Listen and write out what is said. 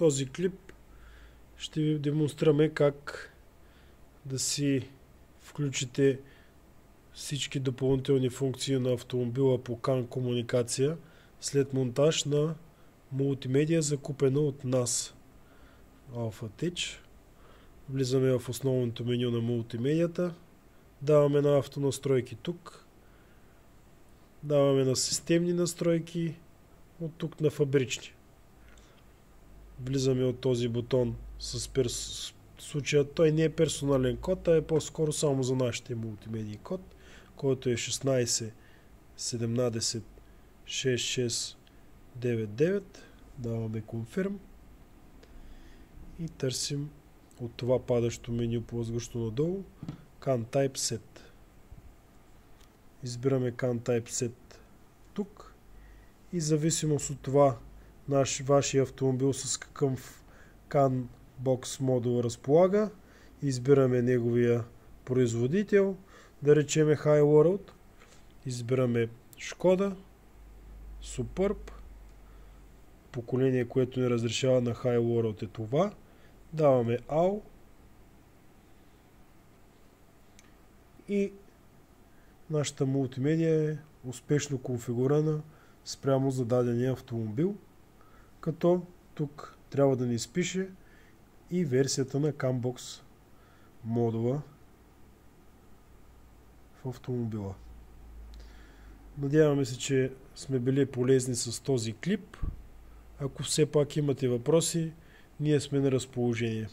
този клип ще ви демонстрираме как да си включите всички допълнителни функции на автомобила по CAN комуникация след монтаж на мултимедия, закупена от нас. AlphaTech. Влизаме в основното меню на мултимедията. Даваме на автонастройки тук. Даваме на системни настройки. От тук на фабрични. Влизаме от този бутон с случая. Той не е персонален код, а е по-скоро само за нашите мултимедии код, който е 16 17 66 99. Даваме Confirm и търсим от това падащо меню плъзгащо надолу CAN Type Set. Избираме CAN Type Set тук и зависимост от това вашия автомобил с какъв CAN Box модул разполага, избираме неговия производител, да речеме Hi World, избираме Шкода, Superb, поколение, което ни разрешава на Hi World е това, даваме AL и нашата мултимедия е успешно конфигурирана спрямо за дадения автомобил, като тук трябва да ни изпише и версията на CANBOX модула в автомобила. Надяваме се, че сме били полезни с този клип. Ако все пак имате въпроси, ние сме на разположение.